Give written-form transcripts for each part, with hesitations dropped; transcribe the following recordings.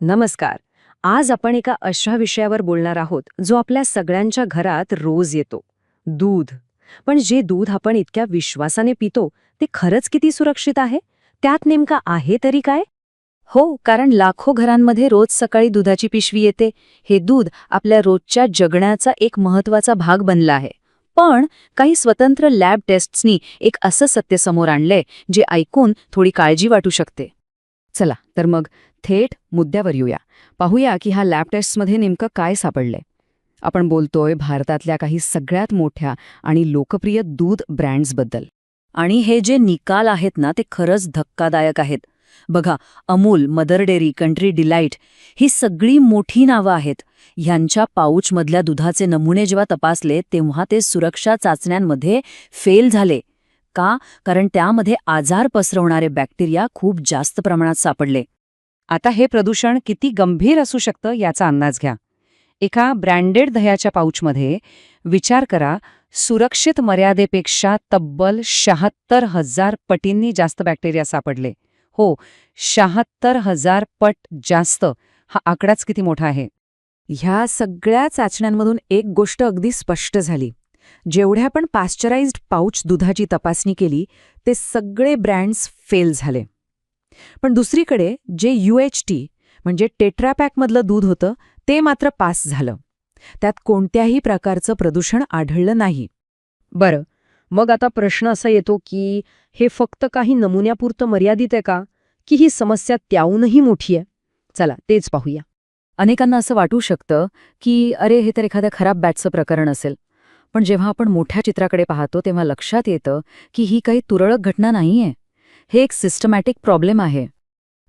नमस्कार. आज आपण एका अशा विषयावर बोलणार आहोत जो आपल्या सगळ्यांच्या घरात रोज येतो. दूध. पण जे दूध आपण इतक्या विश्वासाने पितो ते खरंच किती सुरक्षित आहे? त्यात नेमका आहे तरी काय? हो, कारण लाखो घरांमध्ये रोज सकाळी दुधाची पिशवी येते. हे दूध आपल्या रोजच्या जगण्याचा एक महत्त्वाचा भाग बनला आहे. पण काही स्वतंत्र लॅब टेस्ट्सनी एक असं सत्य समोर आणलंय जे ऐकून थोडी काळजी वाटू शकते. चला तर मग थेट मुद्द्यावर येऊया. पाहूया की ह्या लॅब टेस्टमध्ये नेमकं काय सापडलंय. आपण बोलतोय भारतातल्या काही सगळ्यात मोठ्या आणि लोकप्रिय दूध ब्रँड्सबद्दल. आणि हे जे निकाल आहेत ना ते खरंच धक्कादायक आहेत. बघा, Amul, Mother Dairy, Country Delight ही सगळी मोठी नावं आहेत. ह्यांच्या पाऊचमधल्या दुधाचे नमुने जेव्हा तपासले तेव्हा ते सुरक्षा चाचण्यांमध्ये फेल झाले. का? कारण त्यामध्ये आजार पसरवणारे बॅक्टेरिया खूप जास्त प्रमाणात सापडले. आता हे प्रदूषण किती गंभीर असू शकतं याचा अंदाज घ्या. एका ब्रँडेड दह्याच्या पाऊचमध्ये विचार करा, सुरक्षित मर्यादेपेक्षा तब्बल 76,000 पटींनी जास्त बॅक्टेरिया सापडले. हो, 76,000 पट जास्त. हा आकडाच किती मोठा आहे. ह्या सगळ्या चाचण्यांमधून एक गोष्ट अगदी स्पष्ट झाली. जेवढ्या पण पाश्चराइज्ड पाऊच दुधाची तपासणी केली ते सगळे ब्रँड्स फेल झाले. पण दुसरीकडे जे UHT म्हणजे टेट्रापॅकमधलं दूध होतं ते मात्र पास झालं. त्यात कोणत्याही प्रकारचं प्रदूषण आढळलं नाही. बरं, मग आता प्रश्न असा येतो की हे फक्त काही नमुन्यापुरतं मर्यादित आहे का, की ही समस्या त्याहूनही मोठी आहे? चला तेच पाहूया. अनेकांना असं वाटू शकतं की अरे हे तर एखाद्या खराब बॅचचं प्रकरण असेल. पण जेव्हा आपण मोठ्या चित्राकडे पाहतो तेव्हा लक्षात येतं की ही काही तुरळक घटना नाहीये. हे एक सिस्टमॅटिक प्रॉब्लेम आहे.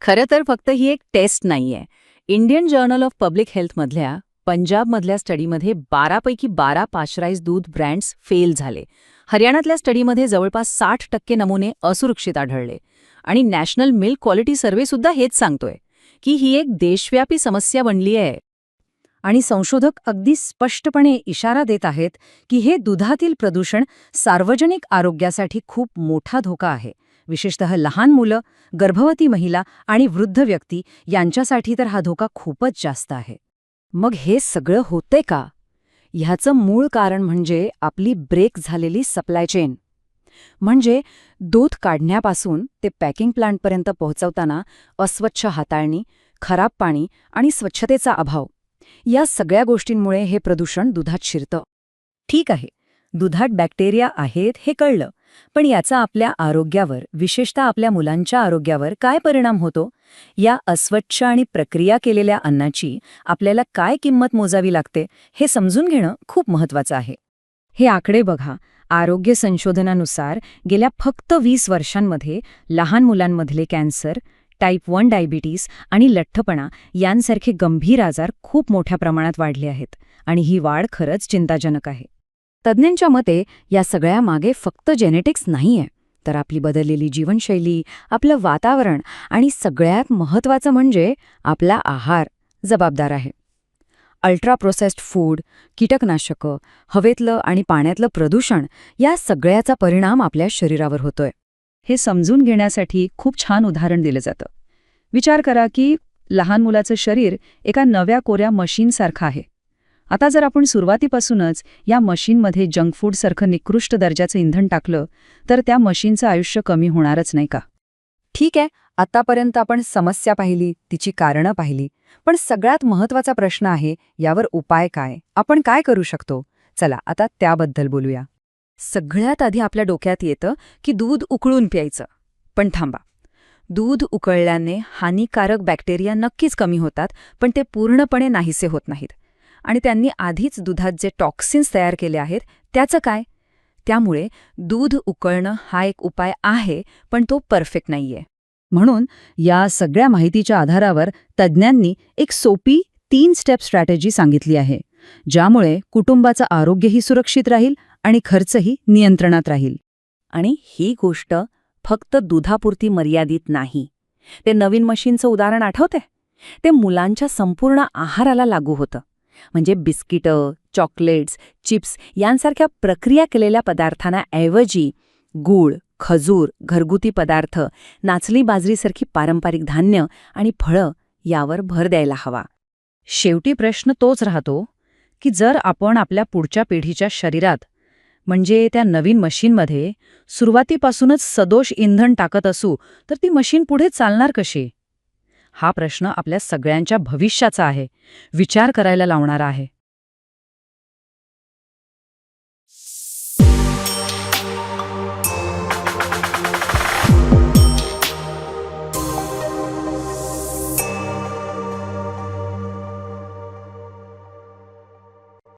खरं तर फक्त ही एक टेस्ट नाहीये. इंडियन जर्नल ऑफ पब्लिक हेल्थमधल्या पंजाबमधल्या स्टडीमध्ये 12 पैकी 12 पाश्चराइज्ड दूध ब्रँड्स फेल झाले. हरियाणातल्या स्टडीमध्ये जवळपास 60% नमुने असुरक्षित आढळले. आणि नॅशनल मिल्क क्वालिटी सर्व्हेसुद्धा हेच सांगतोय की ही एक देशव्यापी समस्या बनली आहे. आणि संशोधक अगदी स्पष्टपणे इशारा देत आहेत की हे दुधातील प्रदूषण सार्वजनिक आरोग्यासाठी खूप मोठा धोका आहे. विशेषतः लहान मुलं, गर्भवती महिला आणि वृद्ध व्यक्ती यांच्यासाठी तर हा धोका खूपच जास्त आहे. मग हे सगळं होतंय का? ह्याचं मूळ कारण म्हणजे आपली ब्रेक झालेली सप्लाय चेन. म्हणजे दूध काढण्यापासून ते पॅकिंग प्लांटपर्यंत पोहोचवताना अस्वच्छ हाताळणी, खराब पाणी आणि स्वच्छतेचा अभाव या सगळ्या गोष्टींमुळे हे प्रदूषण दुधात शिरतं. ठीक आहे, दुधात बॅक्टेरिया आहेत हे कळलं, पण याचा आपल्या आरोग्यावर, विशेषतः आपल्या मुलांच्या आरोग्यावर काय परिणाम होतो? या अस्वच्छ आणि प्रक्रिया केलेल्या अन्नाची आपल्याला काय किंमत मोजावी लागते हे समजून घेणं खूप महत्त्वाचं आहे. हे आकडे बघा. आरोग्य संशोधनानुसार गेल्या फक्त 20 वर्षांमध्ये लहान मुलांमधले कॅन्सर, टाईप 1 डायबिटीस आणि लठ्ठपणा यांसारखे गंभीर आजार खूप मोठ्या प्रमाणात वाढले आहेत. आणि ही वाढ खरंच चिंताजनक आहे. तज्ज्ञांच्या मते या सगळ्यामागे फक्त जेनेटिक्स नाहीये, तर आपली बदललेली जीवनशैली, आपलं वातावरण आणि सगळ्यात महत्त्वाचं म्हणजे आपला आहार जबाबदार आहे. अल्ट्रा प्रोसेस्ड फूड, कीटकनाशकं, हवेतलं आणि पाण्यातलं प्रदूषण या सगळ्याचा परिणाम आपल्या शरीरावर होतोय. हे समजून घेण्यासाठी खूप छान उदाहरण दिलं जातं. विचार करा की लहान मुलाचं शरीर एका नव्या कोऱ्या मशीनसारखं आहे. आता जर आपण सुरुवातीपासूनच या मशीनमध्ये जंक फूडसारखं निकृष्ट दर्जाचं इंधन टाकलं तर त्या मशीनचं आयुष्य कमी होणारच नाही का? ठीक आहे, आतापर्यंत आपण समस्या पाहिली, तिची कारणं पाहिली, पण सगळ्यात महत्त्वाचा प्रश्न आहे यावर उपाय काय? आपण काय करू शकतो? चला आता त्याबद्दल बोलूया. सगळ्यात आधी आपल्या डोक्यात येतं की दूध उकळून प्यायचं. पण थांबा, दूध उकळल्याने हानिकारक बॅक्टेरिया नक्कीच कमी होतात, पण ते पूर्णपणे नाहीसे होत नाहीत. आणि त्यांनी आधीच दुधात जे टॉक्सिन्स तयार केले आहेत त्याचं काय? त्यामुळे दूध उकळणं हा एक उपाय आहे, पण तो परफेक्ट नाहीये. म्हणून या सगळ्या माहितीच्या आधारावर तज्ज्ञांनी एक सोपी 3 स्टेप स्ट्रॅटेजी सांगितली आहे, ज्यामुळे कुटुंबाचं आरोग्यही सुरक्षित राहील आणि खर्चही नियंत्रणात राहील. आणि ही गोष्ट फक्त दुधापुरती मर्यादित नाही. ते नवीन मशीनचं उदाहरण आठवते? ते मुलांच्या संपूर्ण आहाराला लागू होतं. म्हणजे बिस्किटं, चॉकलेट्स, चिप्स यांसारख्या प्रक्रिया केलेल्या पदार्थांना ऐवजी गूळ, खजूर, घरगुती पदार्थ, नाचणी बाजरीसारखी पारंपरिक धान्य आणि फळं यावर भर द्यायला हवा. शेवटी प्रश्न तोच राहतो की जर आपण आपल्या पुढच्या पिढीच्या शरीरात म्हणजे त्या नवीन मशीनमध्ये सुरुवातीपासूनच सदोष इंधन टाकत असू तर ती मशीन पुढे चालणार कशी? हा प्रश्न आपल्या सगळ्यांच्या भविष्याचा आहे, विचार करायला लावणारा आहे.